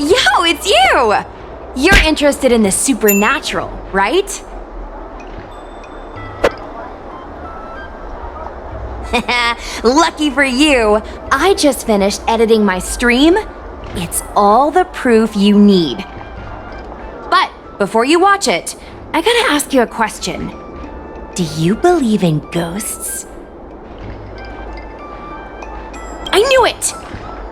Yo, it's you! You're interested in the supernatural, right? Lucky for you, I just finished editing my stream. It's all the proof you need. But before you watch it, I gotta ask you a question. Do you believe in ghosts? I knew it!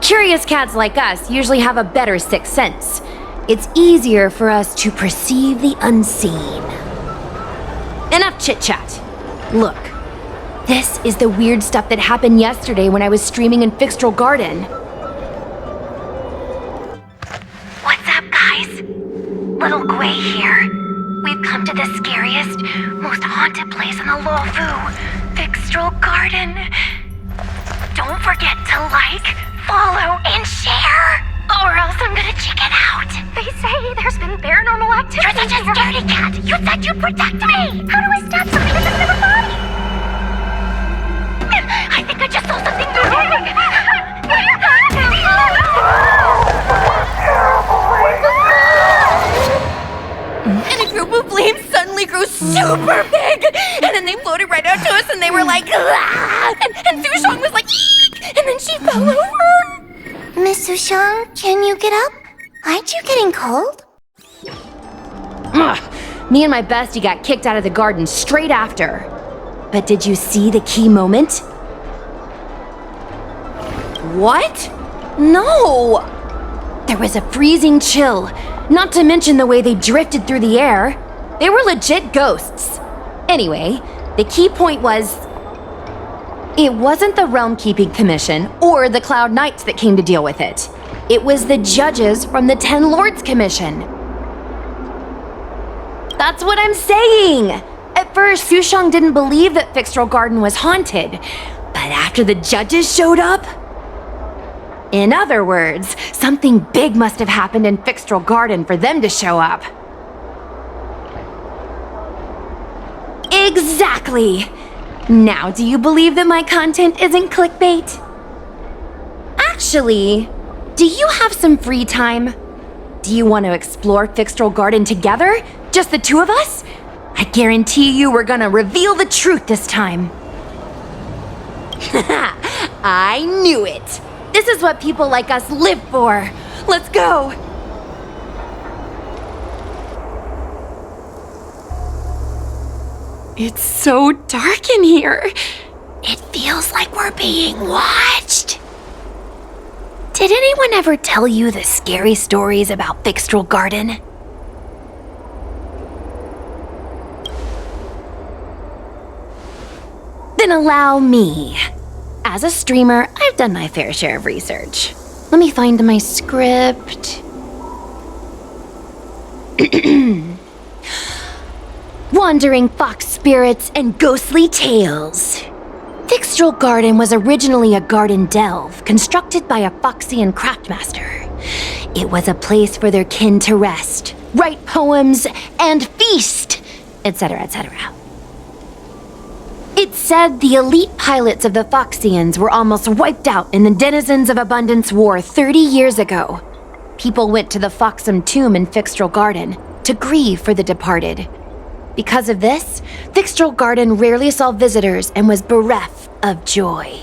Curious cats like us usually have a better sixth sense. It's easier for us to perceive the unseen. Enough chit-chat. Look, this is the weird stuff that happened yesterday when I was streaming in Fixtral Garden. What's up, guys? Little Gwei here. We've come to the scariest, most haunted place in the Luofu, Fixtral Garden. Don't forget to like, follow, and share, or else I'm gonna chicken out. They say there's been paranormal activity. You're such a scaredy cat. You said you'd protect me. How do I stab somebody with another body? I think I just saw something moving. And a group of flames suddenly grew super big! And then they floated right out to us and they were like, ah! And Sushong was like, eek! And then she fell over! Miss Sushong, can you get up? Aren't you getting cold? Ugh. Me and my bestie got kicked out of the garden straight after. But did you see the key moment? What? No! There was a freezing chill, not to mention the way they drifted through the air. They were legit ghosts. Anyway, the key point was, it wasn't the Realm Keeping Commission or the Cloud Knights that came to deal with it. It was the judges from the Ten Lords Commission. That's what I'm saying! At first, Sushong didn't believe that Fixtral Garden was haunted, but after the judges showed up... In other words, something big must have happened in Fixtral Garden for them to show up. Exactly! Now, do you believe that my content isn't clickbait? Actually, do you have some free time? Do you want to explore Fixtral Garden together? Just the two of us? I guarantee you we're gonna reveal the truth this time. I knew it! This is what people like us live for! Let's go! It's so dark in here. It feels like we're being watched. Did anyone ever tell you the scary stories about Fixtral Garden? Then allow me. As a streamer, I've done my fair share of research. Let me find my script. Wandering fox spirits and ghostly tales. Fixtral Garden was originally a garden delve constructed by a Foxian craftmaster. It was a place for their kin to rest, write poems, and feast, etc., etc. It said the elite pilots of the Foxians were almost wiped out in the Denizens of Abundance War 30 years ago. People went to the Foxum tomb in Fixtral Garden to grieve for the departed. Because of this, Fixtral Garden rarely saw visitors and was bereft of joy.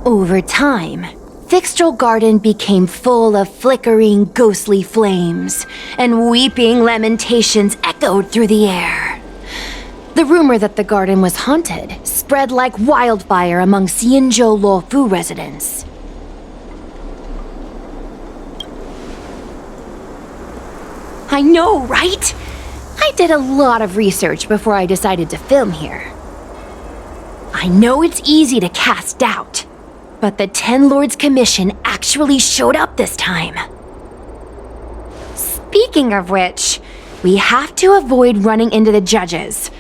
Over time, Fixtral Garden became full of flickering, ghostly flames, and weeping lamentations echoed through the air. The rumor that the garden was haunted spread like wildfire among Xianzhou Luofu residents. I know, right? I did a lot of research before I decided to film here. I know it's easy to cast doubt, but the Ten Lords Commission actually showed up this time. Speaking of which, we have to avoid running into the judges.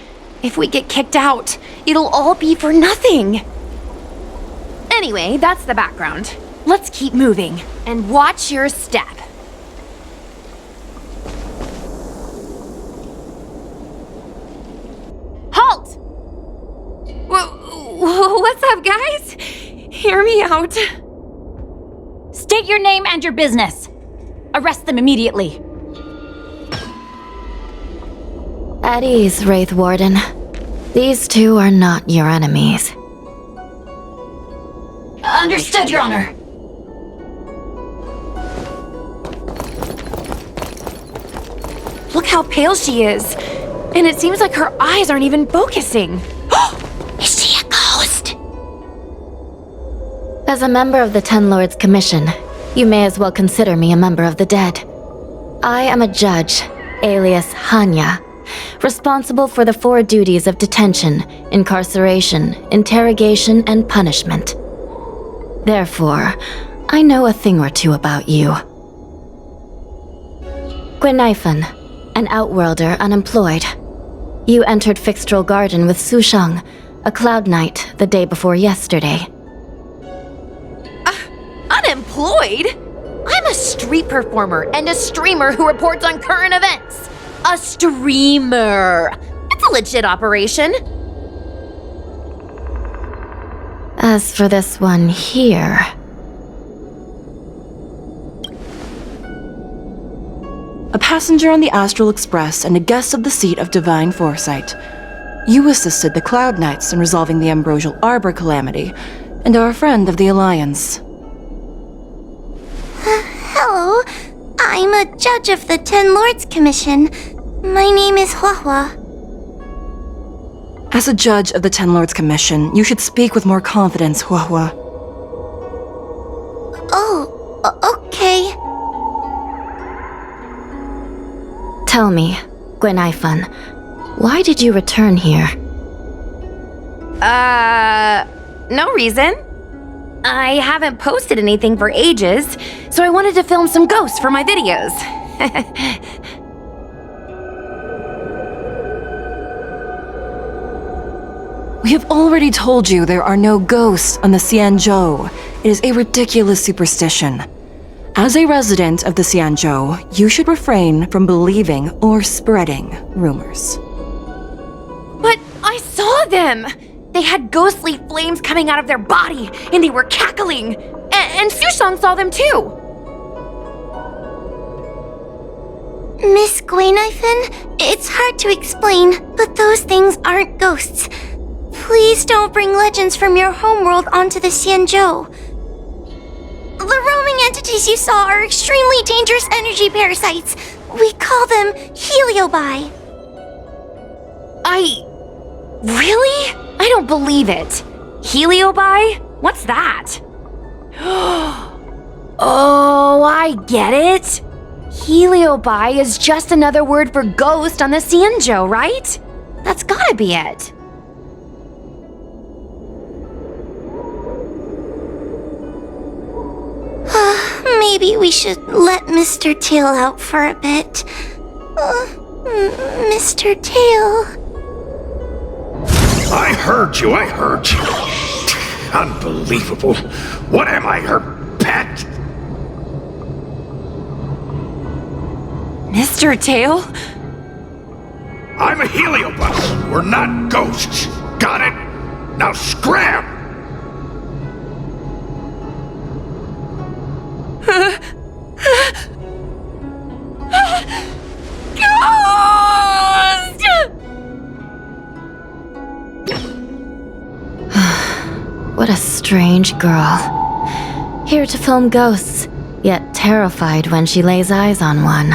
If we get kicked out, it'll all be for nothing. Anyway, that's the background. Let's keep moving, and watch your step. Halt! What's up, guys? Hear me out. State your name and your business. Arrest them immediately. At ease, Wraith Warden. These two are not your enemies. Understood, Your Honor. Look how pale she is. And it seems like her eyes aren't even focusing. Is she a ghost? As a member of the Ten Lords Commission, you may as well consider me a member of the dead. I am a judge, alias Hanya, responsible for the 4 duties of detention, incarceration, interrogation, and punishment. Therefore, I know a thing or two about you. Gwenaifan, an outworlder unemployed. You entered Fixtral Garden with Sushang, a cloud knight, the day before yesterday. Unemployed? I'm a street performer and a streamer who reports on current events. A streamer. It's a legit operation. As for this one here... A passenger on the Astral Express and a guest of the seat of Divine Foresight. You assisted the Cloud Knights in resolving the Ambrosial Arbor calamity, and are a friend of the Alliance. Hello. I'm a judge of the Ten Lords Commission. My name is Huohuo. As a judge of the Ten Lords Commission, you should speak with more confidence, Huohuo. Okay. Tell me, Gwenaifan, why did you return here? No reason. I haven't posted anything for ages, so I wanted to film some ghosts for my videos. We have already told you there are no ghosts on the Xianzhou. It is a ridiculous superstition. As a resident of the Xianzhou, you should refrain from believing or spreading rumors. But I saw them! They had ghostly flames coming out of their body, and they were cackling! And Sushang saw them too! Miss Gwenaifan, it's hard to explain, but those things aren't ghosts. Please don't bring legends from your homeworld onto the Xianzhou. The roaming entities you saw are extremely dangerous energy parasites. We call them Heliobi. Really? I don't believe it. Heliobi? What's that? Oh, I get it. Heliobi is just another word for ghost on the Xianzhou, right? That's gotta be it. Maybe we should let Mr. Tail out for a bit. Mr. Tail. I heard you. Unbelievable. What am I, her pet? Mr. Tail? I'm a heliobus. We're not ghosts. Got it? Now scram! What a strange girl. Here to film ghosts, yet terrified when she lays eyes on one.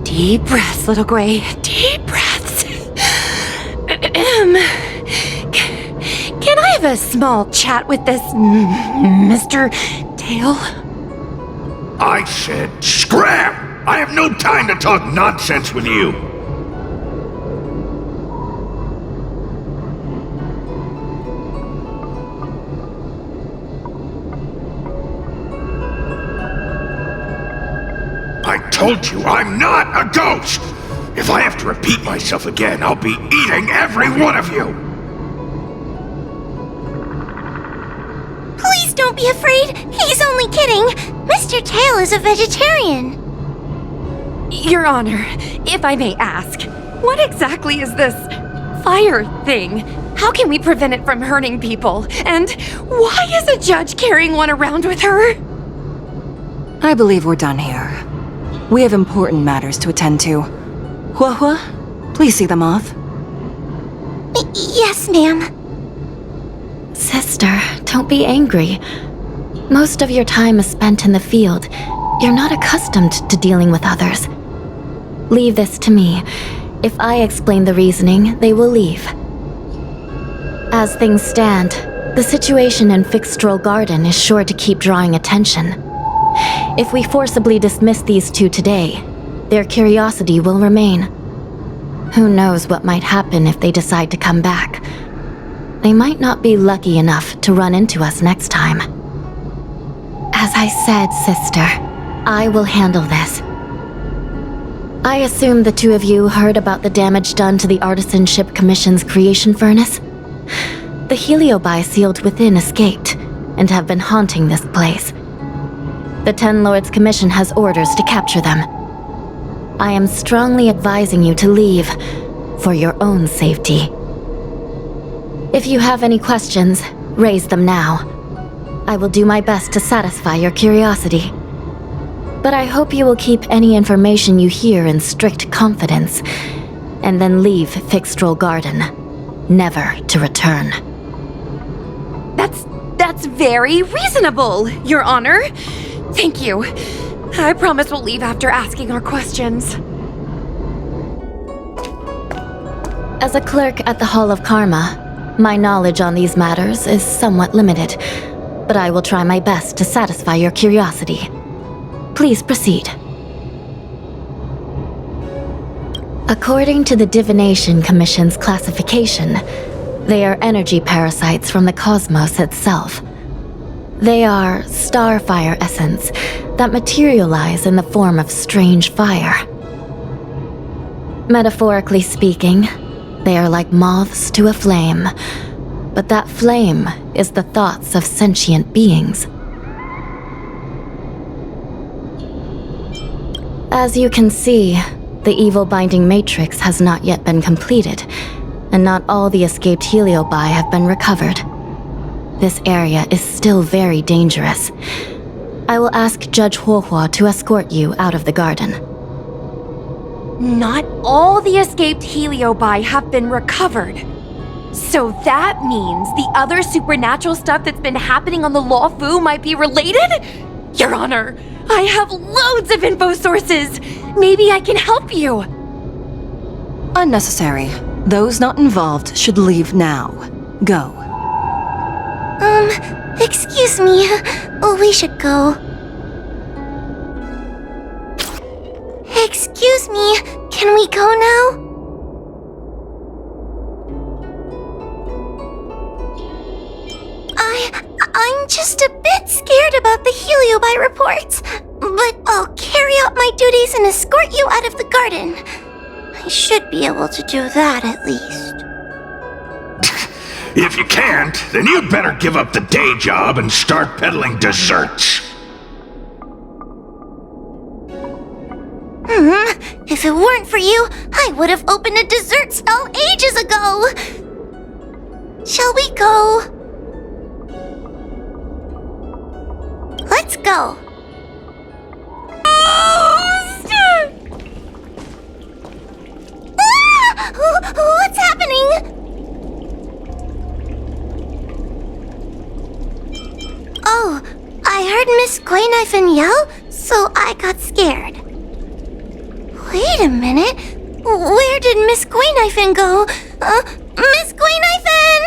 Deep breaths, little Gray. Deep breaths. Can I have a small chat with this Mr. Tail? I said scram! I have no time to talk nonsense with you. I told you I'm not a ghost! If I have to repeat myself again, I'll be eating every one of you! Please don't be afraid. He's only kidding. Mr. Tail is a vegetarian. Your Honor, if I may ask, what exactly is this fire thing? How can we prevent it from hurting people? And why is a judge carrying one around with her? I believe we're done here. We have important matters to attend to. Huohuo, please see them off. Yes, ma'am. Sister, don't be angry. Most of your time is spent in the field. You're not accustomed to dealing with others. Leave this to me. If I explain the reasoning, they will leave. As things stand, the situation in Fixtral Garden is sure to keep drawing attention. If we forcibly dismiss these two today, their curiosity will remain. Who knows what might happen if they decide to come back. They might not be lucky enough to run into us next time. As I said, sister, I will handle this. I assume the two of you heard about the damage done to the Artisanship Commission's creation furnace? The Heliobi sealed within escaped, and have been haunting this place. The Ten Lords Commission has orders to capture them. I am strongly advising you to leave, for your own safety. If you have any questions, raise them now. I will do my best to satisfy your curiosity. But I hope you will keep any information you hear in strict confidence, and then leave Fixtral Garden, never to return. That's very reasonable, Your Honor. Thank you. I promise we'll leave after asking our questions. As a clerk at the Hall of Karma, my knowledge on these matters is somewhat limited, but I will try my best to satisfy your curiosity. Please proceed. According to the Divination Commission's classification, they are energy parasites from the cosmos itself. They are starfire essence that materialize in the form of strange fire. Metaphorically speaking, they are like moths to a flame, but that flame is the thoughts of sentient beings. As you can see, the evil binding matrix has not yet been completed, and not all the escaped Heliobi have been recovered. This area is still very dangerous. I will ask Judge Huohuo to escort you out of the garden. Not all the escaped Heliobi have been recovered. So that means the other supernatural stuff that's been happening on the Luofu might be related? Your Honor, I have loads of info sources. Maybe I can help you. Unnecessary. Those not involved should leave now. Go. Excuse me. We should go. Excuse me. Can we go now? I'm just a bit scared about the Heliobi reports, but I'll carry out my duties and escort you out of the garden. I should be able to do that at least. If you can't, then you'd better give up the day job and start peddling desserts. If it weren't for you, I would have opened a dessert stall ages ago. Shall we go? Let's go. What's happening? Oh, I heard Miss Guaynifin yell, so I got scared. Wait a minute. Where did Miss Guaynifin go? Miss Guaynifin!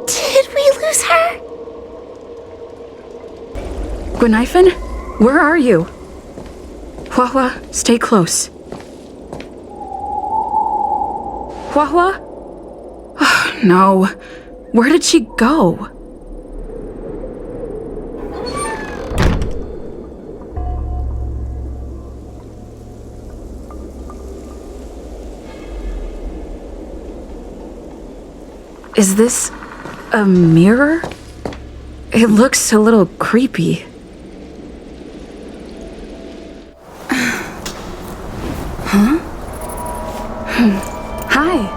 Did we lose her? Guaynifin, where are you? Huohuo, stay close. Huohuo? Oh, no. Where did she go? Is this a mirror? It looks a little creepy. Huh? Hi.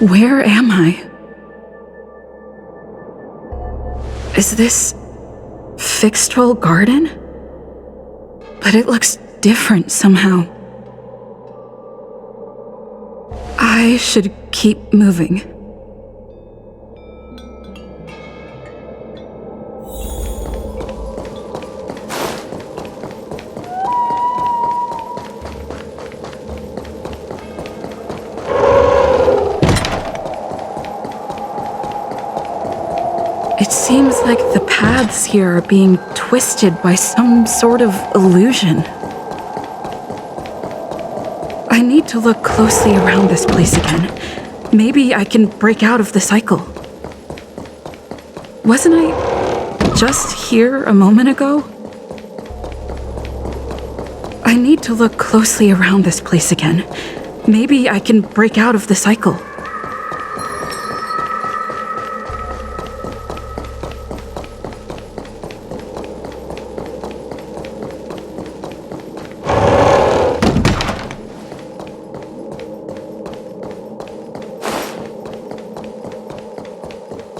Where am I? Is this Fixtral Garden? But it looks different somehow. I should keep moving. It seems like the paths here are being twisted by some sort of illusion. I need to look closely around this place again. Maybe I can break out of the cycle. Wasn't I just here a moment ago? I need to look closely around this place again. Maybe I can break out of the cycle.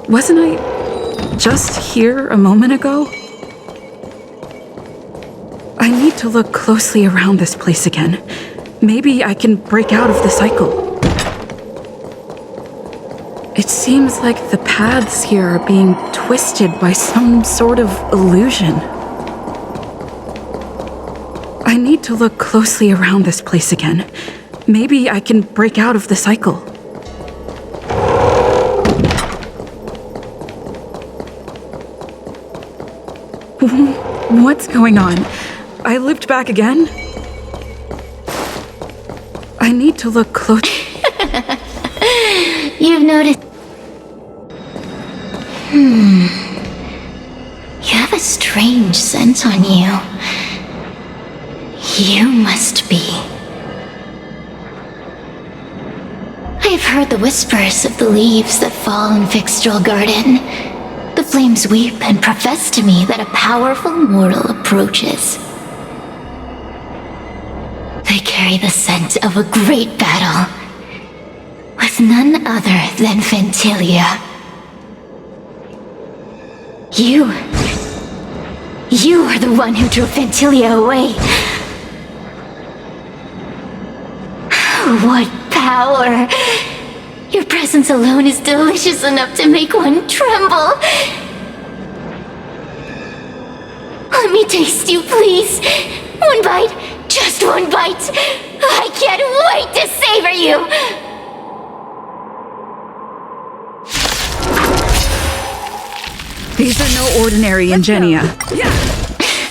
Wasn't I just here a moment ago? I need to look closely around this place again. Maybe I can break out of the cycle. It seems like the paths here are being twisted by some sort of illusion. I need to look closely around this place again. Maybe I can break out of the cycle. What's going on? I looped back again? I need to look close. You've noticed. You have a strange scent on you. You must be. I have heard the whispers of the leaves that fall in Fixtral Garden. The flames weep and profess to me that a powerful mortal approaches. They carry the scent of a great battle with none other than Fentilia. You are the one who drew Fentilia away. What power! Your presence alone is delicious enough to make one tremble. Let me taste you, please. One bite, just one bite. I can't wait to savor you. These are no ordinary Ingenia.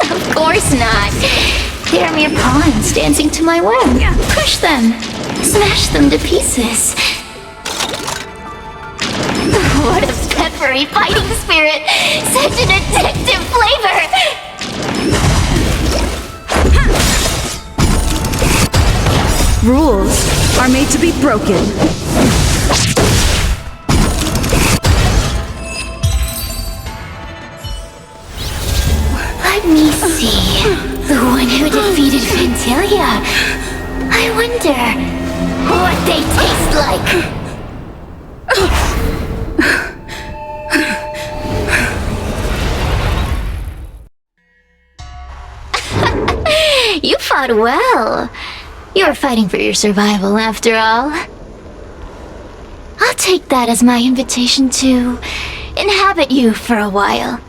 Of course not. They are mere pawns dancing to my whim. Crush them. Smash them to pieces. What a peppery fighting spirit! Such an addictive flavor! Rules are made to be broken. Let me see. The one who defeated Fentilia. I wonder what they taste like. You fought well. You were fighting for your survival, after all. I'll take that as my invitation to inhabit you for a while.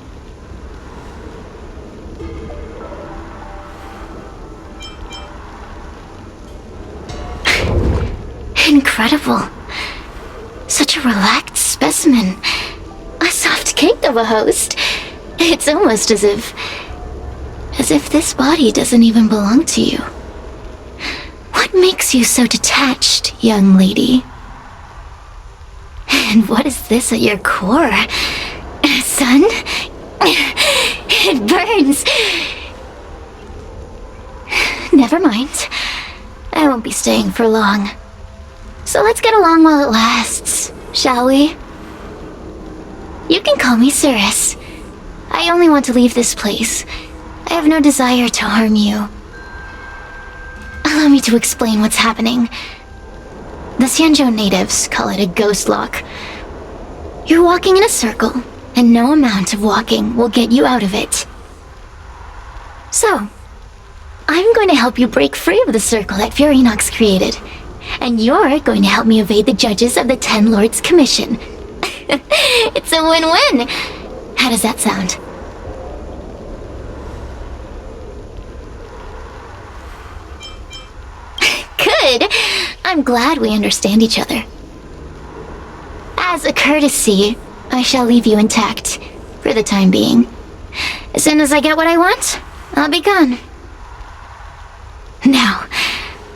Incredible. Such a relaxed specimen. A soft cake of a host. It's almost as if this body doesn't even belong to you. What makes you so detached, young lady? And what is this at your core? Sun? It burns. Never mind. I won't be staying for long. So let's get along while it lasts, shall we? You can call me Cirrus. I only want to leave this place. I have no desire to harm you. Allow me to explain what's happening. The Xianzhou natives call it a ghost lock. You're walking in a circle, and no amount of walking will get you out of it. So, I'm going to help you break free of the circle that Furinox created. And you're going to help me evade the judges of the Ten Lords Commission. It's a win-win! How does that sound? Good! I'm glad we understand each other. As a courtesy, I shall leave you intact, for the time being. As soon as I get what I want, I'll be gone. Now,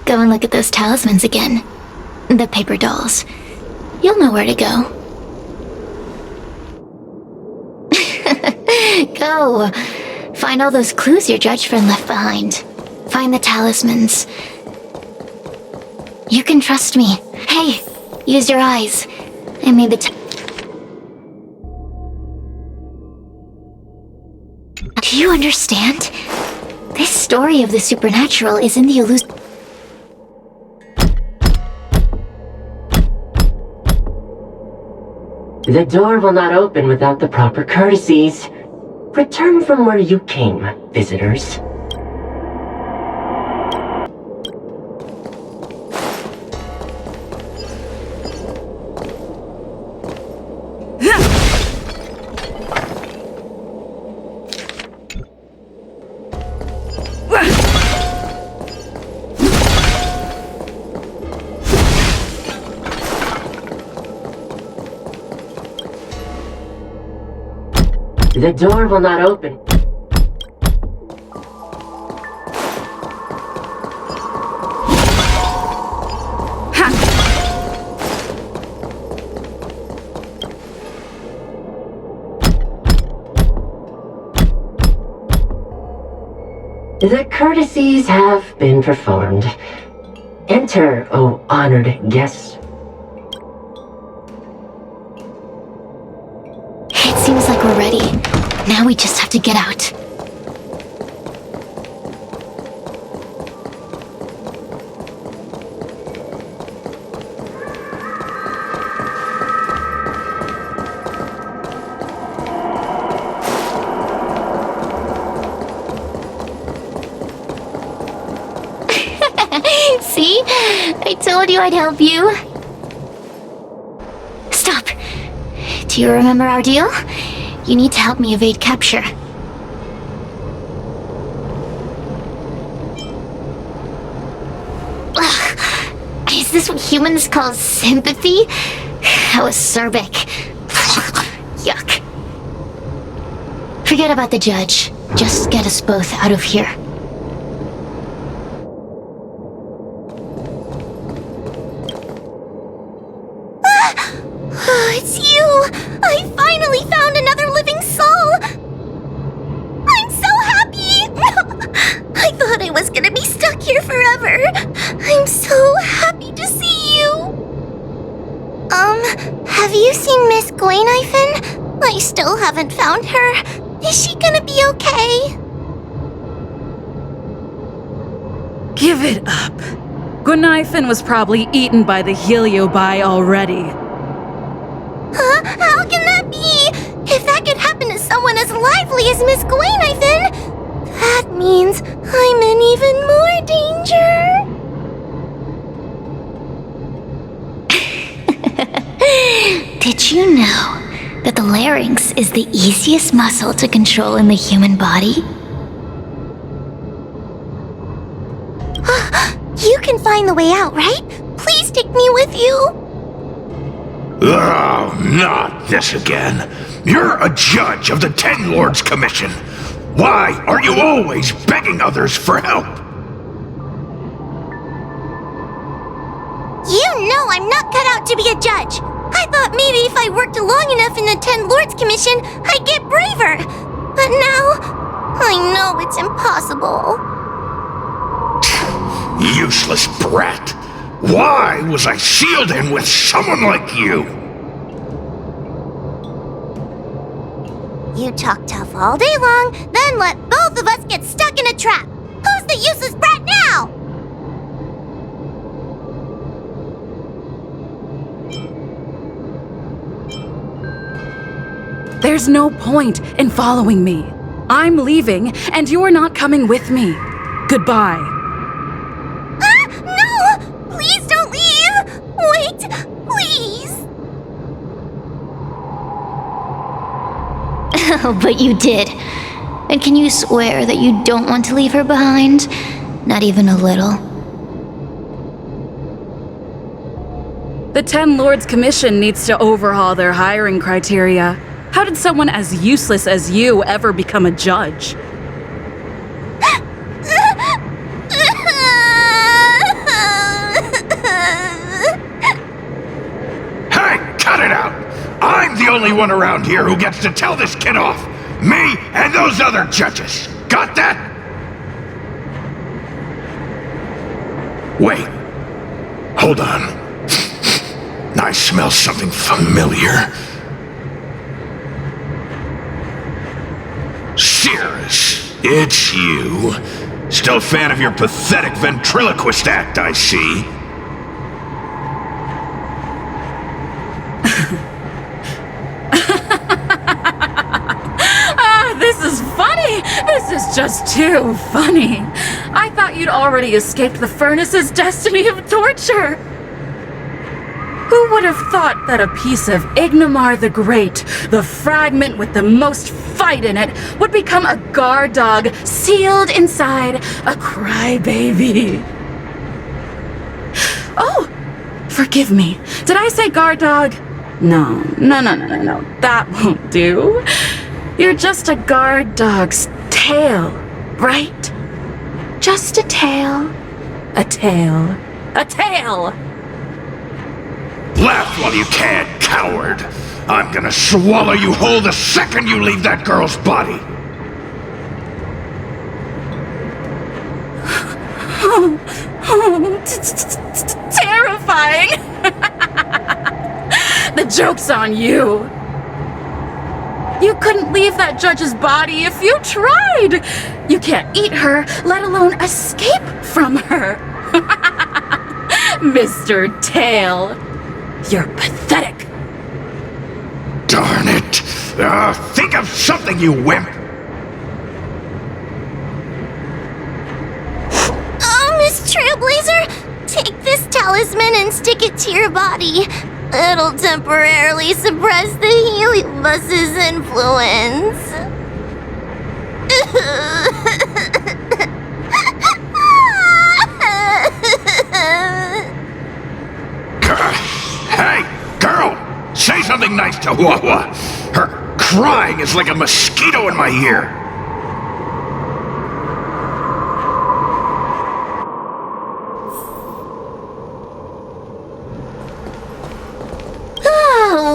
go and look at those talismans again. The paper dolls. You'll know where to go. Go! Find all those clues your judge friend left behind. Find the talismans. You can trust me. Hey, use your eyes. I made the Do you understand? This story of the supernatural is in the illusion. The door will not open without the proper courtesies. Return from where you came, visitors. The door will not open. The courtesies have been performed. Enter, O honored guests. It seems like we're ready. Now we just have to get out. See? I told you I'd help you. Stop. Do you remember our deal? You need to help me evade capture. Ugh. Is this what humans call sympathy? How acerbic. Yuck. Forget about the judge. Just get us both out of here. It's you! I finally found another living soul! I'm so happy! I thought I was gonna be stuck here forever. I'm so happy to see you! Have you seen Miss Gwaynifin? I still haven't found her. Is she gonna be okay? Give it up. Gwaynifin was probably eaten by the Heliobi already. Huh? How can that be? If that could happen to someone as lively as Miss Gwaynifin, that means I'm in even more danger. Did you know that the larynx is the easiest muscle to control in the human body? You can find the way out, right? Please take me with you. Oh, not this again. You're a judge of the Ten Lords Commission. Why are you always begging others for help? You know I'm not cut out to be a judge. I thought maybe if I worked long enough in the Ten Lords Commission, I'd get braver. But now, I know it's impossible. Useless brat. Why was I sealed in with someone like you? You talk tough all day long, then let both of us get stuck in a trap. Who's the useless brat now? There's no point in following me. I'm leaving, and you're not coming with me. Goodbye. No! Please don't leave! Wait, please! But you did. And can you swear that you don't want to leave her behind? Not even a little. The Ten Lords Commission needs to overhaul their hiring criteria. How did someone as useless as you ever become a judge? Hey, cut it out! I'm the only one around here who gets to tell this kid off. Me and those other judges. Got that? Wait. Hold on. I smell something familiar. Cirrus, it's you. Still a fan of your pathetic ventriloquist act, I see. This is funny! This is just too funny. I thought you'd already escaped the furnace's destiny of torture. Who would have thought that a piece of Ignomar the Great, the fragment with the most fight in it, would become a guard dog sealed inside a crybaby? Oh, forgive me. Did I say guard dog? No. That won't do. You're just a guard dog's tail, right? Just a tail. A tail. A tail! Laugh while you can, coward. I'm gonna swallow you whole the second you leave that girl's body. Terrifying! The joke's on you. You couldn't leave that judge's body if you tried. You can't eat her, let alone escape from her. Mr. Tail, you're pathetic. Darn it. Think of something, you wimp. Oh, Miss Trailblazer, take this talisman and stick it to your body. It'll temporarily suppress the Heliobus's influence. Hey, girl! Say something nice to Huohuo. Her crying is like a mosquito in my ear.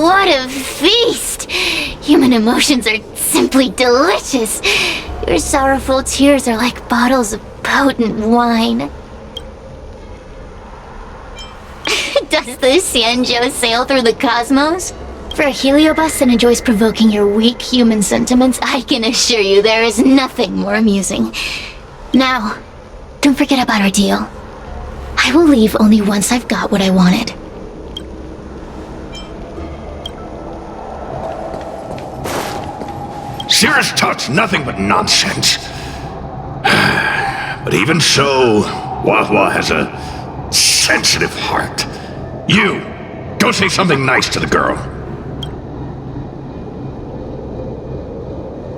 What a feast! Human emotions are simply delicious. Your sorrowful tears are like bottles of potent wine. Does the Xianzhou sail through the cosmos? For a Heliobus that enjoys provoking your weak human sentiments, I can assure you there is nothing more amusing. Now, don't forget about our deal. I will leave only once I've got what I wanted. Cirrus talks nothing but nonsense. But even so, Huohuo has a sensitive heart. You, go say something nice to the girl.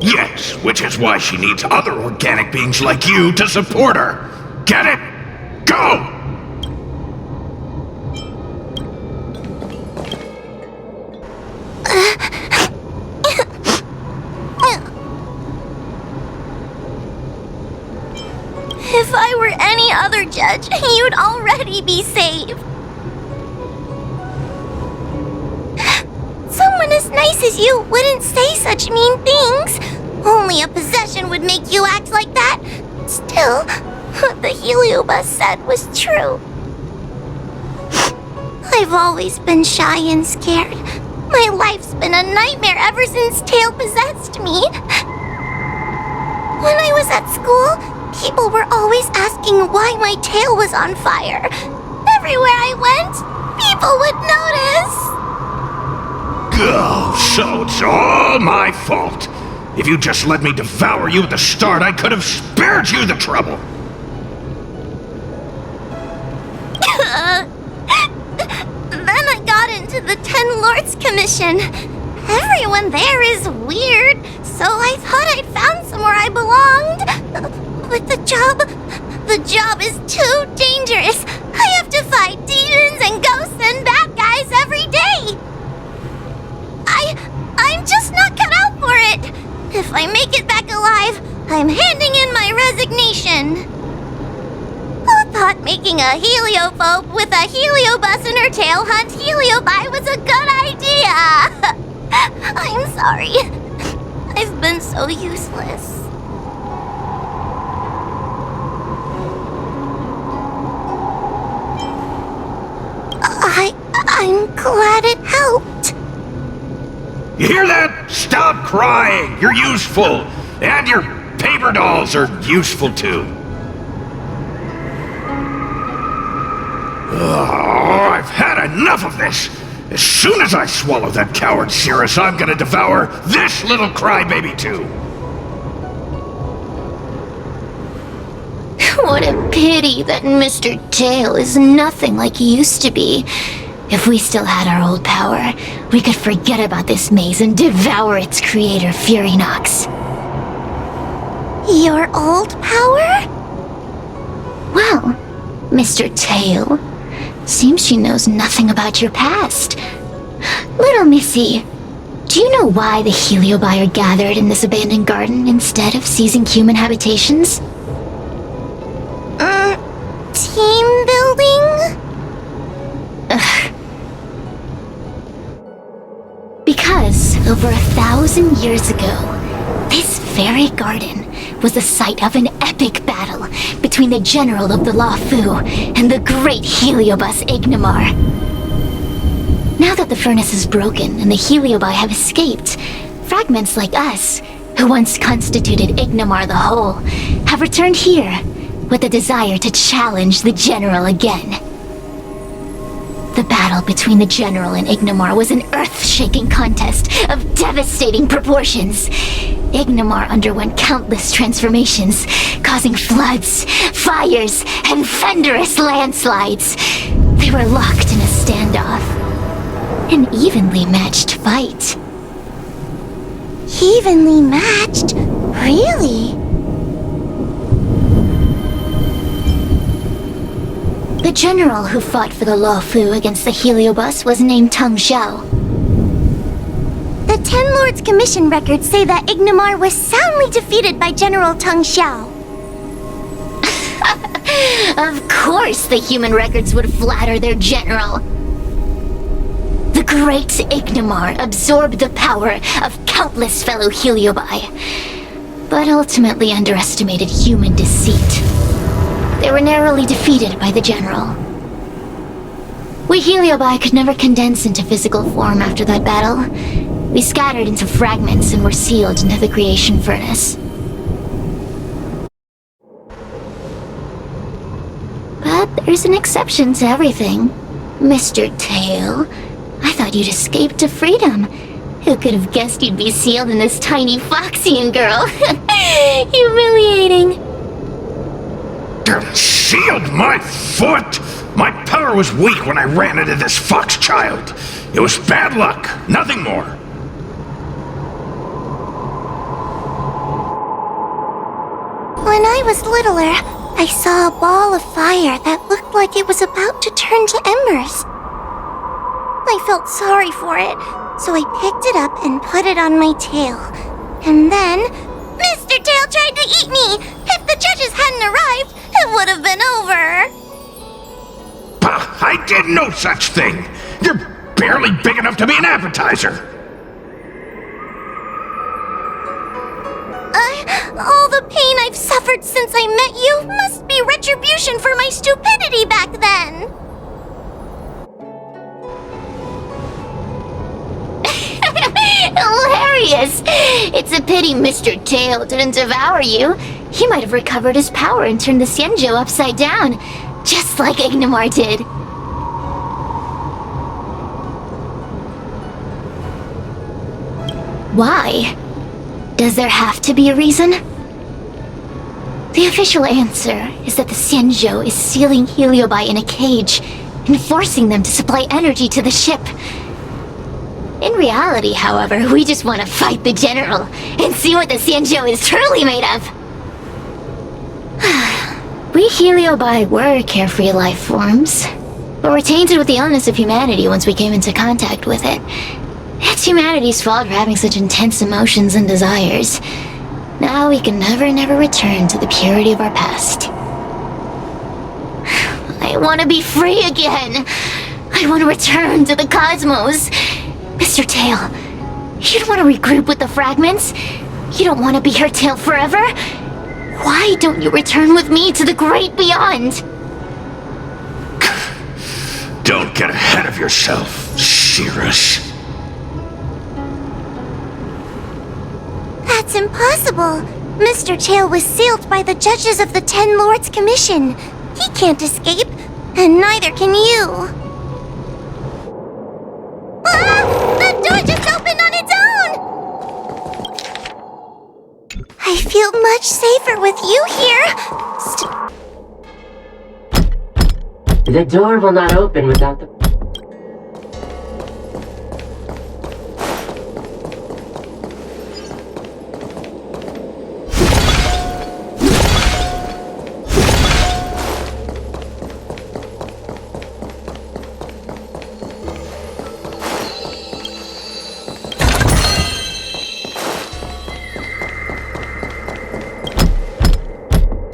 Yes, which is why she needs other organic beings like you to support her. Get it? Go! If I were any other judge, you'd already be saved. Someone as nice as you wouldn't say such mean things. Only a possession would make you act like that. Still, what the Heliobus said was true. I've always been shy and scared. My life's been a nightmare ever since Tail possessed me. When I was at school, people were always asking why my tail was on fire. Everywhere I went, people would notice. Oh, so it's all my fault. If you just let me devour you at the start, I could have spared you the trouble. Then I got into the Ten Lords Commission. Everyone there is weird, so I thought I'd found somewhere I belonged. But the job is too dangerous. I have to fight demons and ghosts and bad guys every day. I'm just not cut out for it. If I make it back alive, I'm handing in my resignation. Who thought making a heliophobe with a heliobus in her tail hunt heliobi was a good idea? I'm sorry. I've been so useless. I'm glad it helped. You hear that? Stop crying! You're useful! And your paper dolls are useful too. Oh, I've had enough of this! As soon as I swallow that coward Cirrus, I'm gonna devour this little crybaby too! What a pity that Mr. Tail is nothing like he used to be. If we still had our old power, we could forget about this maze and devour its creator, Furynox. Your old power? Well, Mr. Tail, seems she knows nothing about your past. Little Missy, do you know why the Heliobi are gathered in this abandoned garden instead of seizing human habitations? Team building? Because over 1,000 years ago, this very garden was the site of an epic battle between the general of the Luofu and the great heliobus Ignimar. Now that the furnace is broken and the heliobi have escaped, fragments like us, who once constituted Ignimar the Whole, have returned here with the desire to challenge the general again. The battle between the general and Ignimar was an earth-shaking contest of devastating proportions. Ignimar underwent countless transformations, causing floods, fires, and thunderous landslides. They were locked in a standoff. An evenly matched fight. Evenly matched? Really? The general who fought for the Luofu against the Heliobus was named Tang Xiao. The Ten Lords Commission records say that Ignimar was soundly defeated by General Tang Xiao. Of course the human records would flatter their general. The great Ignimar absorbed the power of countless fellow Heliobi, but ultimately underestimated human deceit. They were narrowly defeated by the general. We Heliobi could never condense into physical form after that battle. We scattered into fragments and were sealed into the creation furnace. But there's an exception to everything. Mr. Tail, I thought you'd escaped to freedom. Who could have guessed you'd be sealed in this tiny Foxian girl? Humiliating. Sealed my foot? My power was weak when I ran into this fox child. It was bad luck, nothing more. When I was littler, I saw a ball of fire that looked like it was about to turn to embers. I felt sorry for it, so I picked it up and put it on my tail. And then, Mr. Tail tried to eat me! If the judges hadn't arrived, it would have been over. Bah, I did no such thing. You're barely big enough to be an appetizer. All the pain I've suffered since I met you must be retribution for my stupidity back then. Hilarious! It's a pity Mr. Tail didn't devour you. He might have recovered his power and turned the Xianzhou upside down, just like Ignimar did. Why? Does there have to be a reason? The official answer is that the Xianzhou is sealing Heliobi in a cage and forcing them to supply energy to the ship. In reality, however, we just want to fight the General and see what the Xianzhou is truly made of. We Heliobi were carefree life forms, but were tainted with the illness of humanity once we came into contact with it. It's humanity's fault for having such intense emotions and desires. Now we can never return to the purity of our past. I want to be free again. I want to return to the cosmos. Mr. Tail, you don't want to regroup with the fragments? You don't want to be her tail forever? Why don't you return with me to the great beyond? Don't get ahead of yourself, Cirrus. That's impossible. Mr. Tail was sealed by the judges of the Ten Lords Commission. He can't escape, and neither can you. Ah! The door just opened on its own! I feel much safer with you here. The door will not open without the...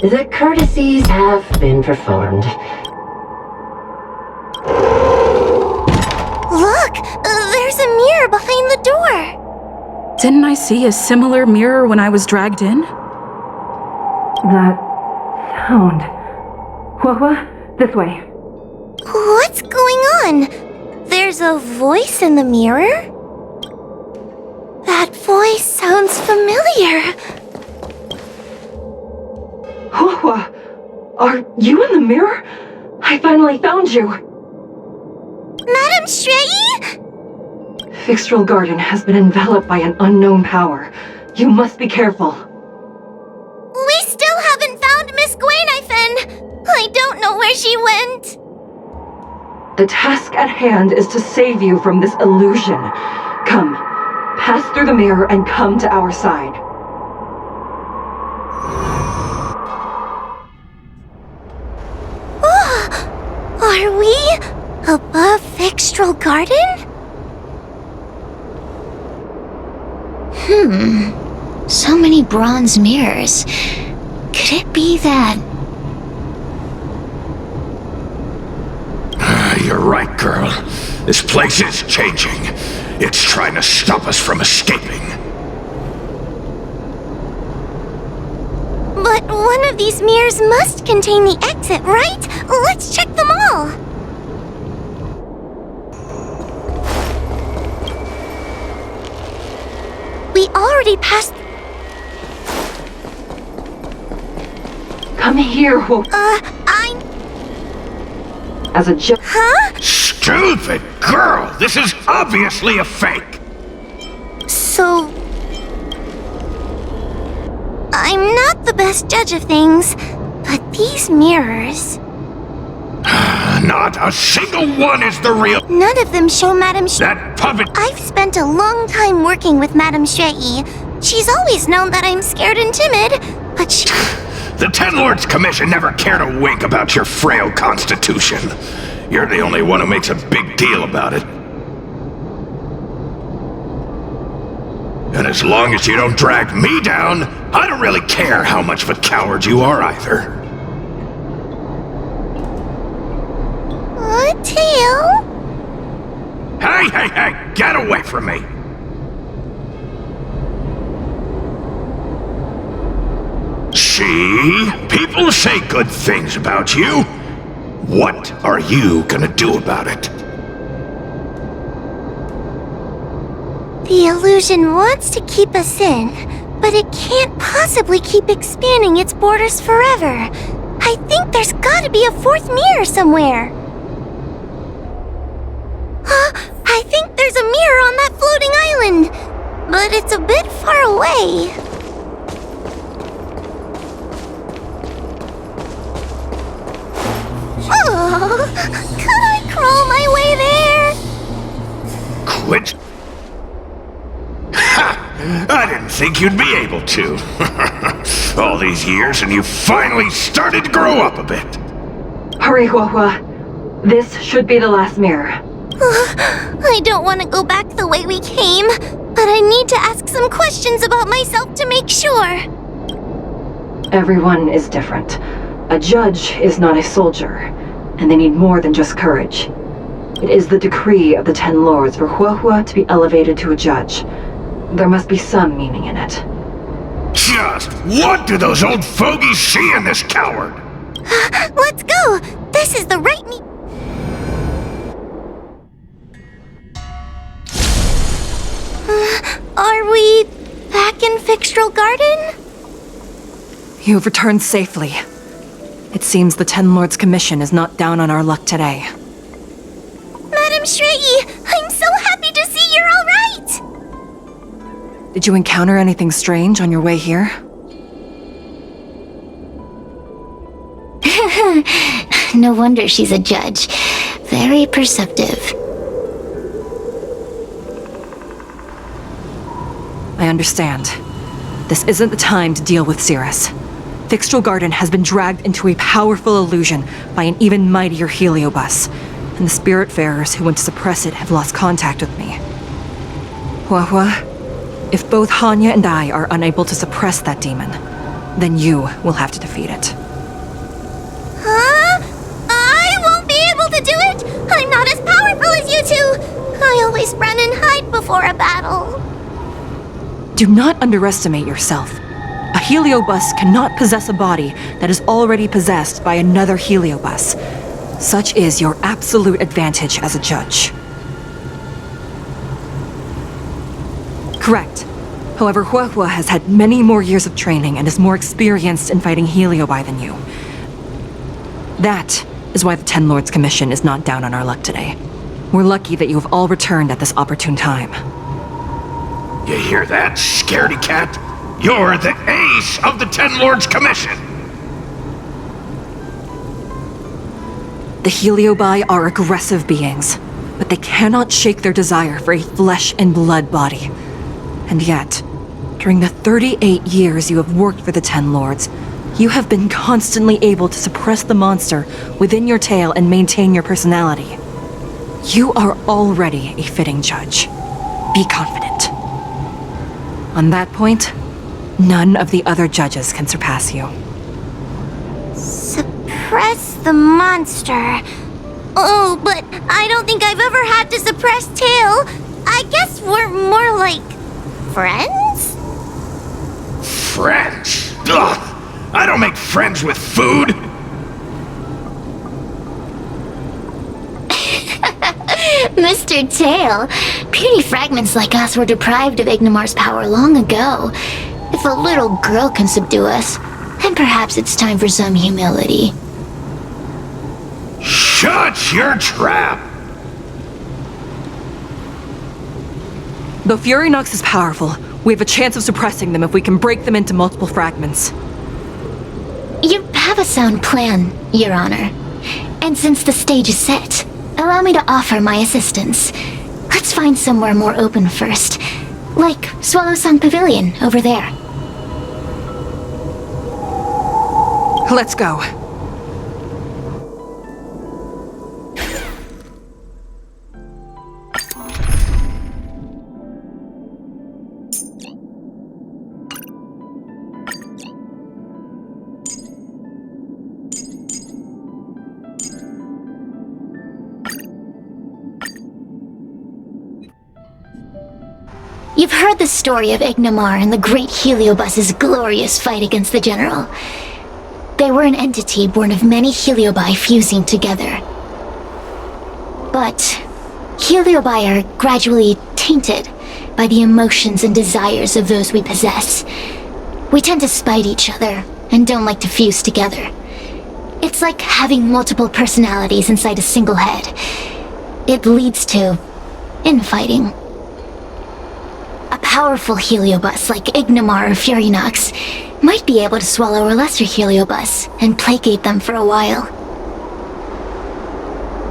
The courtesies have been performed. Look! There's a mirror behind the door! Didn't I see a similar mirror when I was dragged in? That sound. Huohuo, this way. What's going on? There's a voice in the mirror? That voice sounds familiar. Huohuo, are you in the mirror? I finally found you. Madam Shrei? Fixtral Garden has been enveloped by an unknown power. You must be careful. We still haven't found Miss Gwainaifen. I don't know where she went. The task at hand is to save you from this illusion. Come, pass through the mirror and come to our side. Are we above Fixtral Garden? So many bronze mirrors. Could it be that... You're right, girl. This place is changing. It's trying to stop us from escaping. But one of these mirrors must contain the exit, right? Let's check them all! We already passed... Come here, Huohuo. As a joke. Huh? Stupid girl! This is obviously a fake! So... I'm not the best judge of things, but these mirrors... Not a single one is the real... None of them show Madame That puppet... I've spent a long time working with Madame Shrei. She's always known that I'm scared and timid, but she... The Ten Lords Commission never cared a wink about your frail constitution. You're the only one who makes a big deal about it. And as long as you don't drag me down, I don't really care how much of a coward you are either. Tail? Hey! Get away from me! See? People say good things about you. What are you gonna do about it? The illusion wants to keep us in, but it can't possibly keep expanding its borders forever. I think there's gotta be a fourth mirror somewhere. I think there's a mirror on that floating island. but it's a bit far away. Oh, could I crawl my way there? Quit? Ha! I didn't think you'd be able to. All these years and you finally started to grow up a bit. Hurry, Huohuo. This should be the last mirror. I don't want to go back the way we came, but I need to ask some questions about myself to make sure. Everyone is different. A judge is not a soldier, and they need more than just courage. It is the decree of the Ten Lords for Huohuo to be elevated to a judge. There must be some meaning in it. Just what do those old fogies see in this coward? Let's go! This is the right Are we back in Fixtral Garden? You have returned safely. It seems the Ten Lords' commission is not down on our luck today. Madam Shrey, I'm so happy to see you're all right! Did you encounter anything strange on your way here? No wonder she's a judge. Very perceptive. I understand. This isn't the time to deal with Cirrus. Fixtral Garden has been dragged into a powerful illusion by an even mightier heliobus, and the Spiritfarers who went to suppress it have lost contact with me. Huohuo, if both Hanya and I are unable to suppress that demon, then you will have to defeat it. Huh? I won't be able to do it! I'm not as powerful as you two! I always run and hide before a battle. Do not underestimate yourself. A heliobus cannot possess a body that is already possessed by another heliobus. Such is your absolute advantage as a judge. Correct. However, Huohuo has had many more years of training and is more experienced in fighting heliobi than you. That is why the Ten Lords' commission is not down on our luck today. We're lucky that you have all returned at this opportune time. You hear that, scaredy cat? You're the ace of the Ten Lords' commission! The heliobi are aggressive beings, but they cannot shake their desire for a flesh and blood body. And yet, during the 38 years you have worked for the Ten Lords, you have been constantly able to suppress the monster within your tail and maintain your personality. You are already a fitting judge. Be confident. On that point, none of the other judges can surpass you. Suppress the monster. Oh, but I don't think I've ever had to suppress Tail. I guess we're more like friends? Friends? Ugh! I don't make friends with food! Mr. Tail, puny fragments like us were deprived of Ignimar's power long ago. If a little girl can subdue us, then perhaps it's time for some humility. Shut your trap! Though Fury Nox is powerful, we have a chance of suppressing them if we can break them into multiple fragments. You have a sound plan, Your Honor. And since the stage is set, allow me to offer my assistance. Let's find somewhere more open first. Like Swallow Song Pavilion over there. Let's go. You've heard the story of Ignimar and the great Heliobus's glorious fight against the General. They were an entity born of many Heliobi fusing together. But Heliobi are gradually tainted by the emotions and desires of those we possess. We tend to spite each other and don't like to fuse together. It's like having multiple personalities inside a single head. It leads to infighting. A powerful heliobus like Ignimar or Furinox might be able to swallow a lesser heliobus and placate them for a while.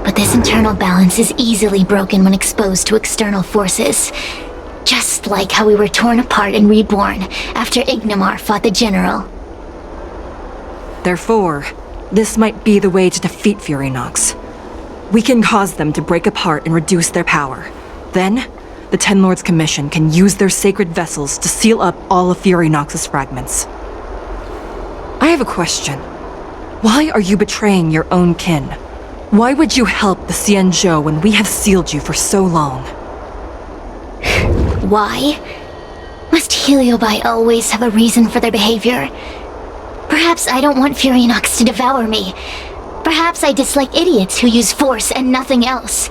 But this internal balance is easily broken when exposed to external forces. Just like how we were torn apart and reborn after Ignimar fought the General. Therefore, this might be the way to defeat Furinox. We can cause them to break apart and reduce their power. Then, the Ten Lords Commission can use their sacred vessels to seal up all of Furinox's fragments. I have a question. Why are you betraying your own kin? Why would you help the Xianzhou when we have sealed you for so long? Why? Must Heliobi always have a reason for their behavior? Perhaps I don't want Furinox to devour me. Perhaps I dislike idiots who use force and nothing else.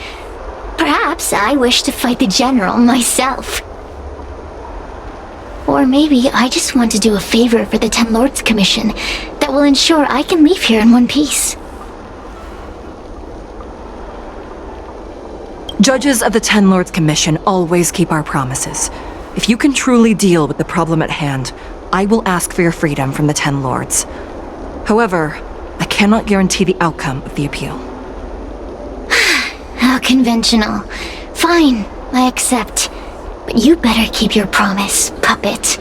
Perhaps I wish to fight the General myself. Or maybe I just want to do a favor for the Ten Lords Commission that will ensure I can leave here in one piece. Judges of the Ten Lords Commission always keep our promises. If you can truly deal with the problem at hand, I will ask for your freedom from the Ten Lords. However, I cannot guarantee the outcome of the appeal. How conventional. Fine, I accept. But you better keep your promise, puppet.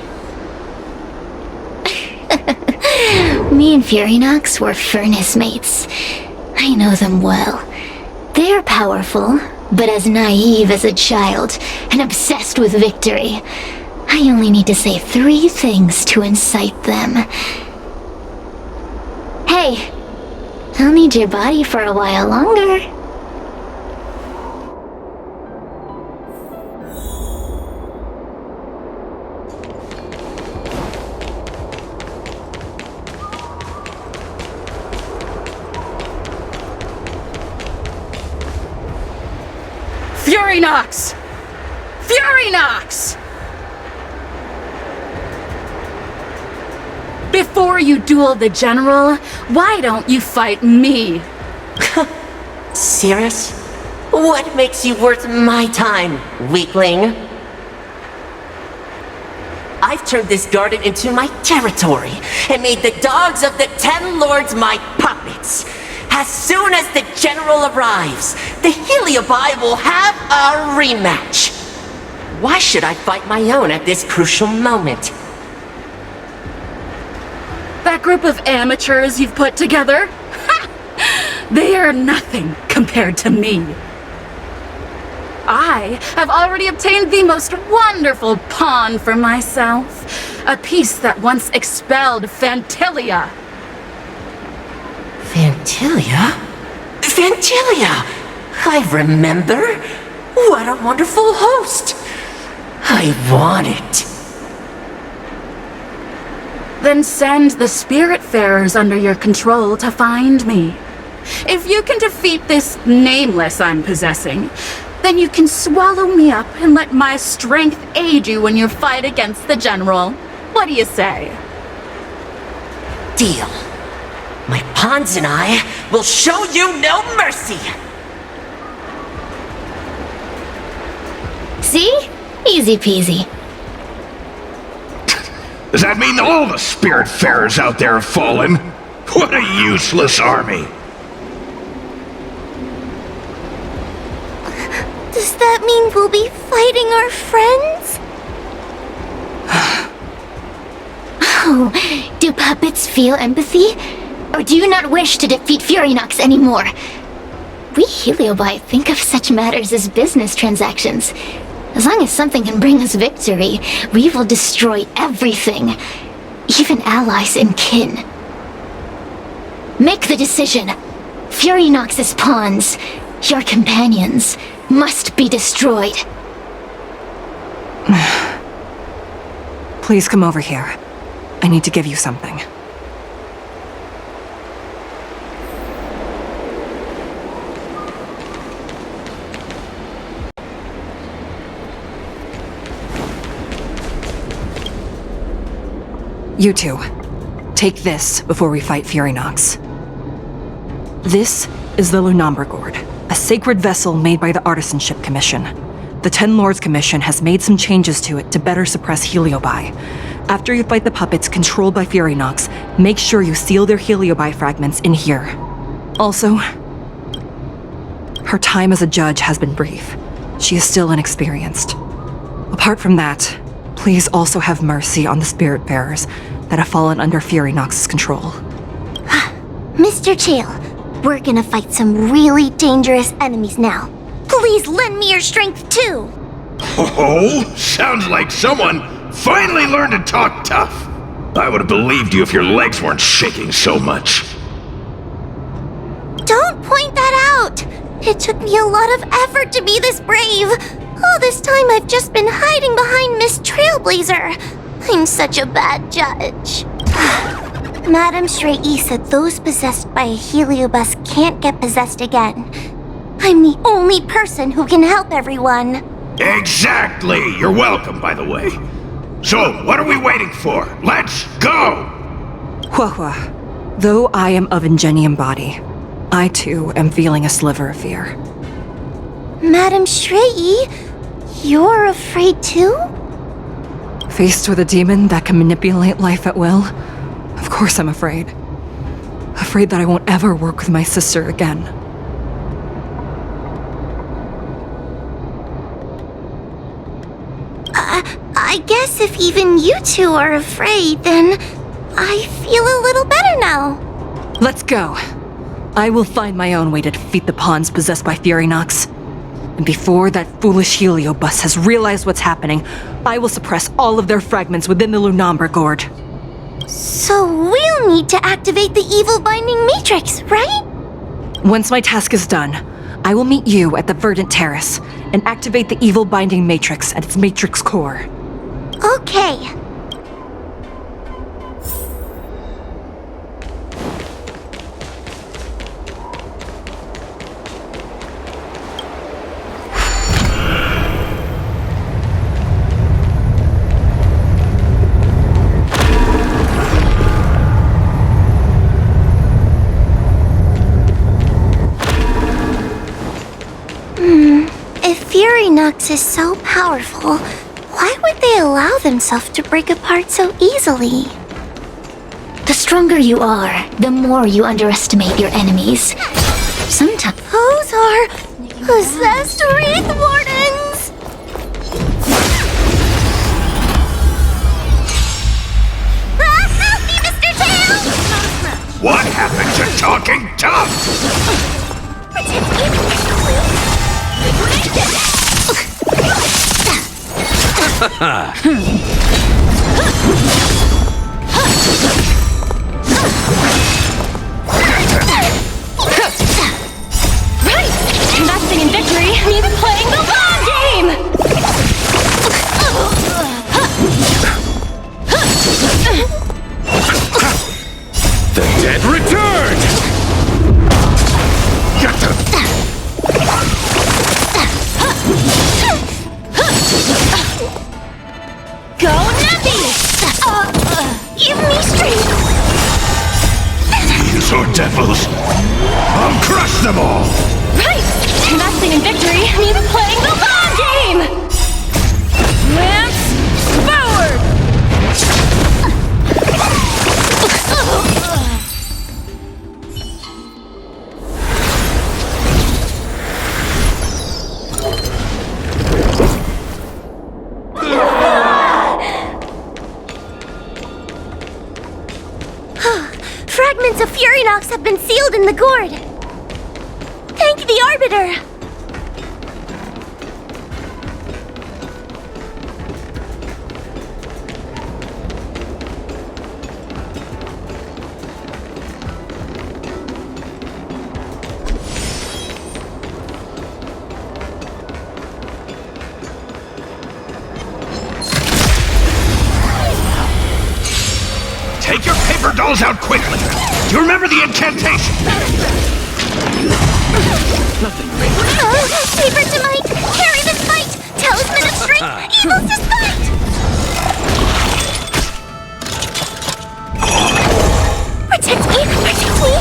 Me and Furinox were furnace mates. I know them well. They're powerful, but as naive as a child, and obsessed with victory. I only need to say 3 things to incite them. Hey, I'll need your body for a while longer. Furinox! Furinox! Before you duel the General, why don't you fight me? Serious? What makes you worth my time, weakling? I've turned this garden into my territory and made the dogs of the Ten Lords my puppets. As soon as the General arrives, the Heliobi will have a rematch. Why should I fight my own at this crucial moment? That group of amateurs you've put together? Ha! They are nothing compared to me. I have already obtained the most wonderful pawn for myself. A piece that once expelled Fantilia. Fantilia? Fantilia! I remember. What a wonderful host. I want it. Then send the Spiritfarers under your control to find me. If you can defeat this nameless I'm possessing, then you can swallow me up and let my strength aid you in your fight against the General. What do you say? Deal. My pawns and I will show you no mercy! See? Easy peasy. Does that mean all the Spiritfarers out there have fallen? What a useless army! Does that mean we'll be fighting our friends? Oh, do puppets feel empathy? Or do you not wish to defeat Furinox anymore? We Heliobi think of such matters as business transactions. As long as something can bring us victory, we will destroy everything. Even allies and kin. Make the decision. Furinox's pawns, your companions, must be destroyed. Please come over here. I need to give you something. You two, take this before we fight Furinox. This is the Lunambra Gourd, a sacred vessel made by the Artisanship Commission. The Ten Lords Commission has made some changes to it to better suppress Heliobi. After you fight the puppets controlled by Furynox, make sure you seal their Heliobi fragments in here. Also, her time as a judge has been brief. She is still inexperienced. Apart from that, please also have mercy on the spirit bearers that have fallen under Furynox's control. Mr. Chael, we're gonna fight some really dangerous enemies now. Please lend me your strength too! Oh, sounds like someone finally learned to talk tough. I would have believed you if your legs weren't shaking so much. Don't point that out! It took me a lot of effort to be this brave. All this time I've just been hiding behind Miss Trailblazer. I'm such a bad judge. Madame Straight-E said those possessed by a Heliobus can't get possessed again. I'm the only person who can help everyone. Exactly! You're welcome, by the way. So, what are we waiting for? Let's go! Huohuo, though I am of Ingenium body, I too am feeling a sliver of fear. Madame Straight-E, you're afraid too? Faced with a demon that can manipulate life at will, of course I'm afraid. Afraid that I won't ever work with my sister again. I guess if even you two are afraid, then I feel a little better now. Let's go. I will find my own way to defeat the pawns possessed by Furynox. And before that foolish Heliobus has realized what's happening, I will suppress all of their fragments within the Lunambra Gourd. So we'll need to activate the evil binding matrix, right? Once my task is done, I will meet you at the Verdant Terrace and activate the evil binding matrix at its matrix core. Okay. If Furynox is so powerful, why would they allow themselves to break apart so easily? The stronger you are, the more you underestimate your enemies. Sometimes. Those are possessed Wraith Wardens! Help me, Mr. Tail! What happened to talking tough? Investing in victory means playing the long game! The dead returned! Get them! Go Nappy! Give me strength! These are devils! I'll crush them all! Right! Investing in victory means playing the long game! Lance forward! Fragments of Furynox have been sealed in the gourd. Thank the Arbiter! Take your paper dolls out quickly! Do you remember the incantation? Paper to might! Carry this fight! Talisman of strength! Evil despite! Protect me! Protect me!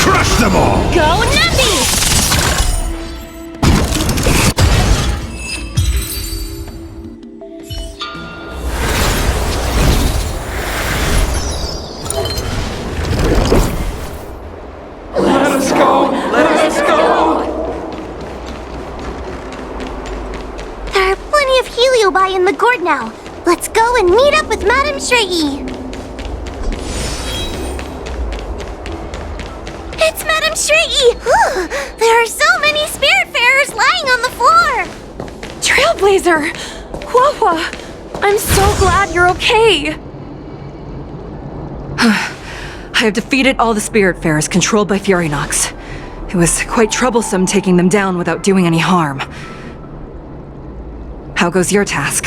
Crush them all! Go Nuppy! Let us go! Let us go! There are plenty of Heliobi in the gourd now. Let's go and meet up with Madame Shrey. It's Madame Shrey! There are so many spiritfarers lying on the floor! Trailblazer! Huohuo! I'm so glad you're okay! I have defeated all the Spiritfarers controlled by Furynox. It was quite troublesome taking them down without doing any harm. How goes your task?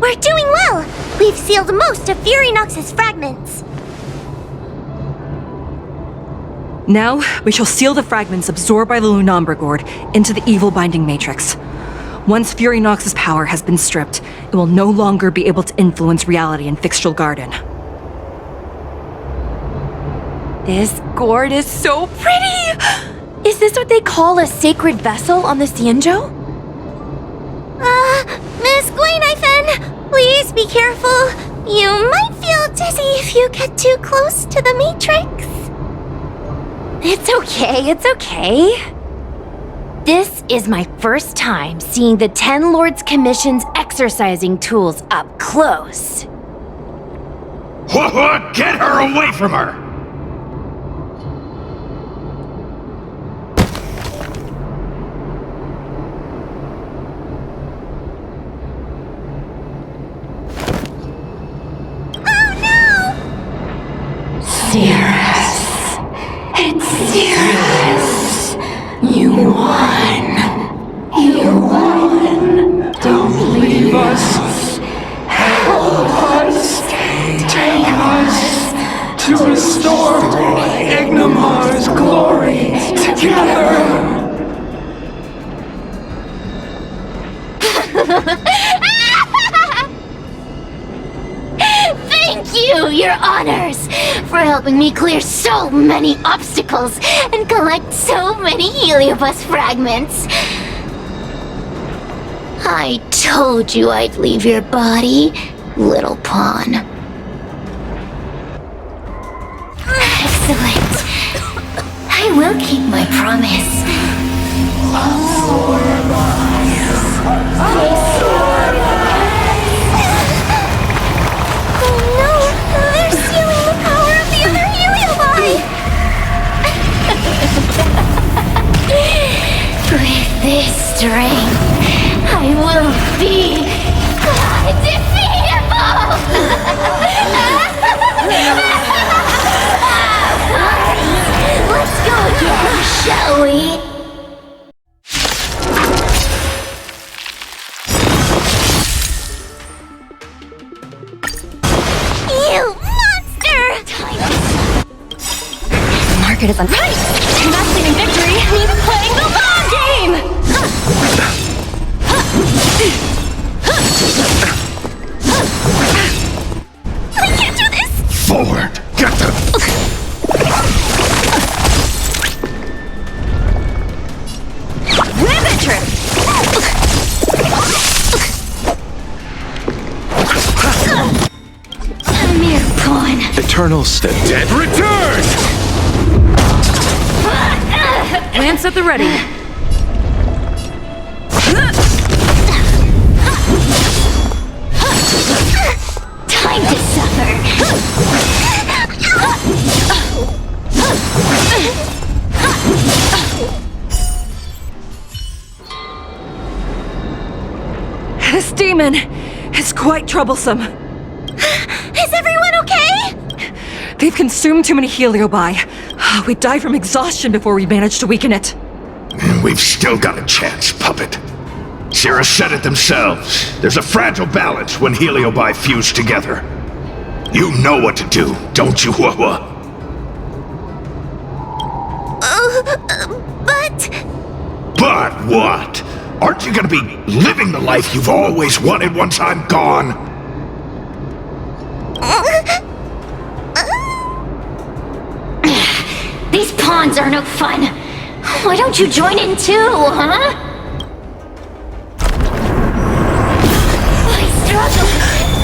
We're doing well! We've sealed most of Furynox's fragments. Now, we shall seal the fragments absorbed by the Lunombra Gourd into the evil binding matrix. Once Furynox's power has been stripped, it will no longer be able to influence reality in Fixtral Garden. This gourd is so pretty! Is this what they call a sacred vessel on the Xianzhou? Miss Guinaifen, please be careful. You might feel dizzy if you get too close to the Matrix. It's okay, it's okay. This is my first time seeing the Ten Lords Commission's exercising tools up close. Huohuo, get her away from her! It's serious. You won. You won. Don't leave us. Help us. Take us to restore Ignimar's glory together. Thank you, Your Honors, for helping me clear so many obstacles and collect so many Heliobus fragments. I told you I'd leave your body, little pawn. Excellent. I will keep my promise. With this strength, I will be undefeatable! Let's go again, shall we? You monster! The market is right! Not claiming victory means playing the long game! I can't do this! Forward! Get them! Ribbit! A mere pawn. Eternal State. Dead return! Lance at the ready. Time to suffer. This demon is quite troublesome. Is everyone okay? They've consumed too many Heliobi. We'd die from exhaustion before we managed to weaken it. We've still got a chance, puppet. Sierra said it themselves. There's a fragile balance when Heliobi fuse together. You know what to do, don't you, Huohuo? But... But what? Aren't you gonna be living the life you've always wanted once I'm gone? The pawns are no fun. Why don't you join in too, huh? I struggle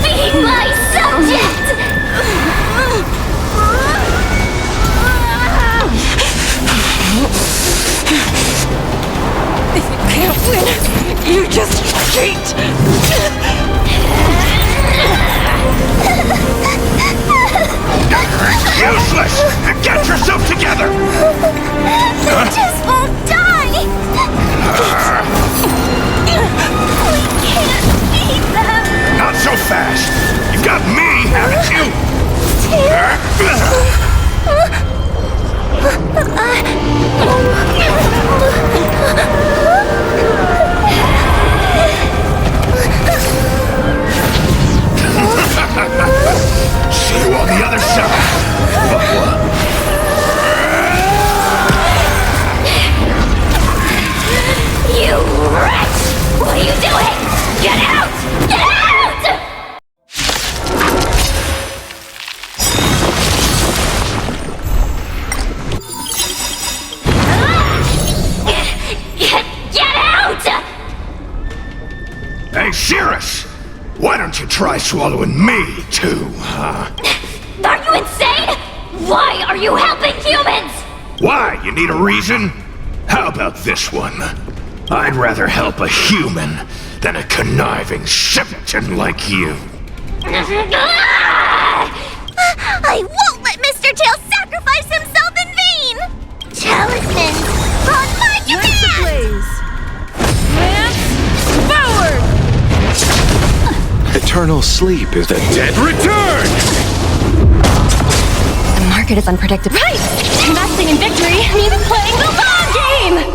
being my subject! If you can't win, you just cheat! Useless! Get yourself together! They just won't die! We can't beat them! Not so fast! You got me, haven't you? See you on the other side! You wretch! What are you doing? Get out! Get out! Get out! Hey, Cirrus! Why don't you try swallowing me, too, huh? Are you insane? Why are you helping humans? Why? You need a reason? How about this one? I'd rather help a human than a conniving simpleton like you. I won't let Mr. Tail sacrifice himself in vain! Talismans, on my command! Lance, forward! Eternal sleep is the dead return! The market is unpredictable. Right! Investing in victory means playing the long game!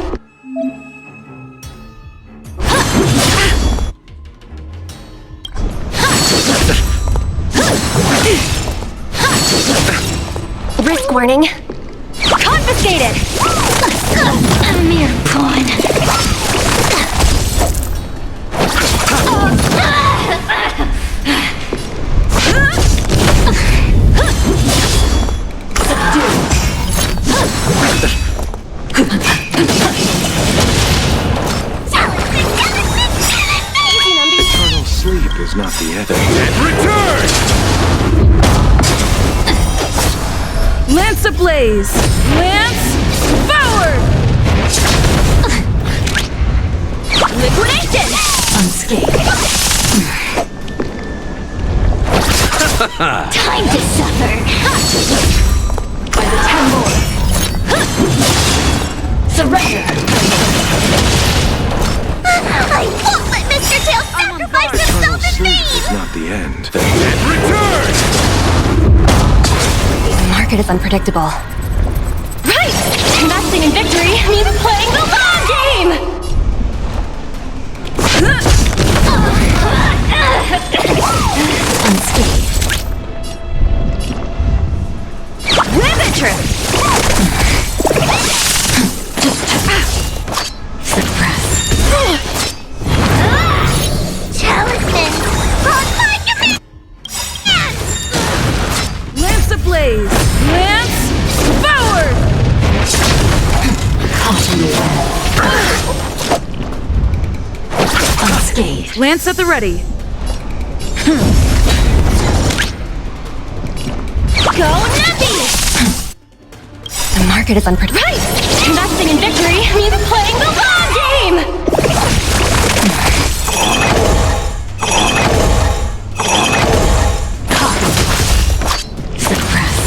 Risk warning. Confiscated! A mere pawn. Eternal sleep is not the end. Dead return! Lance ablaze! Lance, forward! Liquidation! Unscathed. Time to suffer. By the 10 lords. Surrender! I won't let Mr. Tail sacrifice Eternal himself in sleep vain! is not the end. The dead return! The market is unpredictable. Right! Investing in victory means playing the long game! Unscathed. Rivetress! Suppress. Talismans, on my command! Lance ablaze! Lance, forward! Unscathed. Lance at the ready. Go Nucky! The market is unpredictable. Right! Investing in victory means playing the long game! Suppress.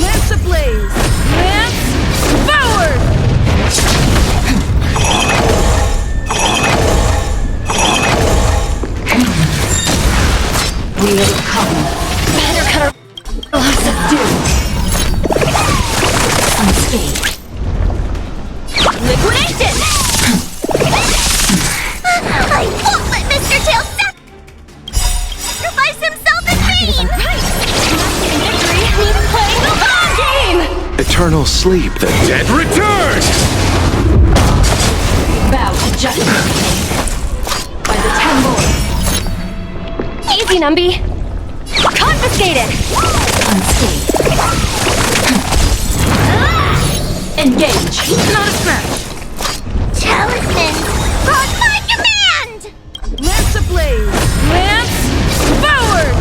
Lance ablaze! Lance, forward! We'll come. Better cut her lots of doom! Unscathed. Liquidation! I won't let Mr. Tail sacrifice himself in vain! Right! Investing in victory means playing the long game! Eternal sleep, the dead return! Bow to justice. By the 10 lords. Easy, Numby! Confiscated! Unscathed. Engage! Not a scratch! Talismans! On my command! Lance ablaze! Lance forward!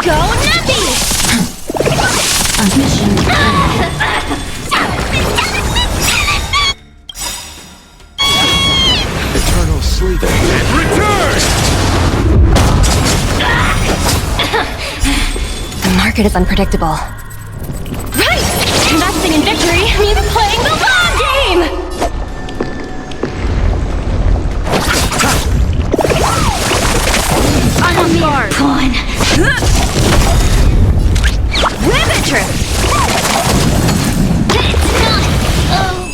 Go Nubby! A mission. Eternal sleeping. Return! The market is unpredictable. Right! Investing in victory means playing the long game! I'm on guard! Gone. Riveter! It's not... Oh...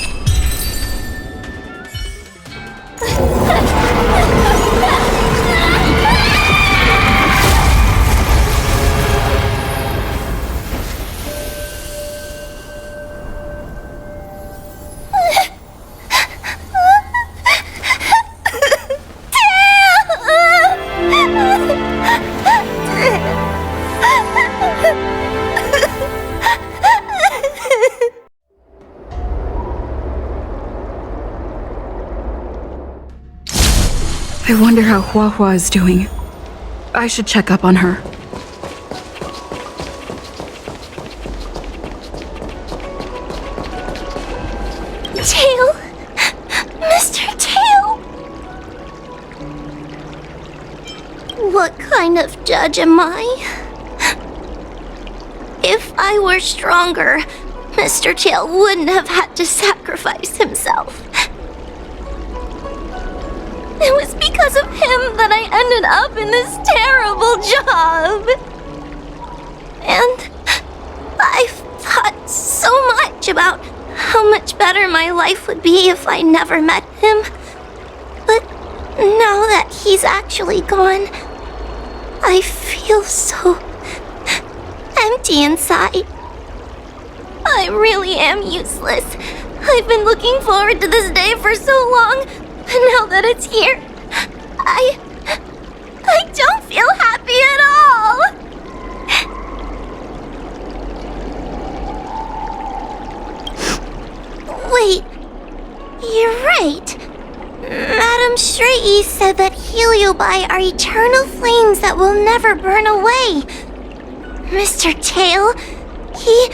I wonder how Huohuo is doing. I should check up on her. Tail! Mr. Tail! What kind of judge am I? If I were stronger, Mr. Tail wouldn't have had to sacrifice himself. It was because of him that I ended up in this terrible job. And I've thought so much about how much better my life would be if I never met him. But now that he's actually gone, I feel so empty inside. I really am useless. I've been looking forward to this day for so long, and now that it's here, I don't feel happy at all. Wait, you're right. Madame Shrei said that Heliobi are eternal flames that will never burn away. Mr. Tail, he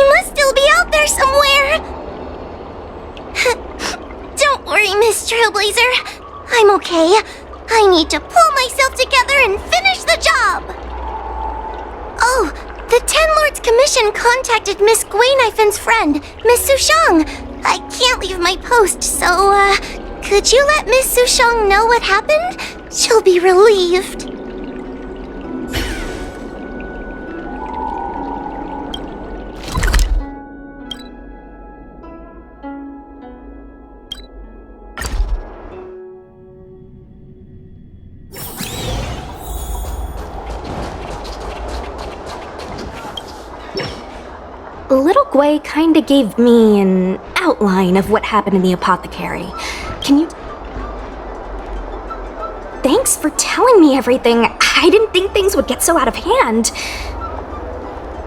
must still be out there somewhere. Don't worry, Miss Trailblazer. I'm okay. I need to pull myself together and finish the job. Oh, the Ten Lords Commission contacted Miss Guinaifin's friend, Miss Sushang. I can't leave my post, so, could you let Miss Sushang know what happened? She'll be relieved. Little Gwei kinda gave me an outline of what happened in the apothecary. Can you... Thanks for telling me everything. I didn't think things would get so out of hand.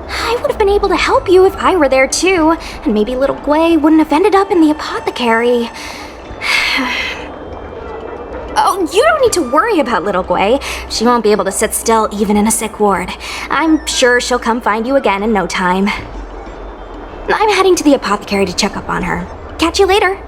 I would have been able to help you if I were there too, and maybe little Gwei wouldn't have ended up in the apothecary. Oh, you don't need to worry about little Gwei. She won't be able to sit still even in a sick ward. I'm sure she'll come find you again in no time. I'm heading to the apothecary to check up on her. Catch you later.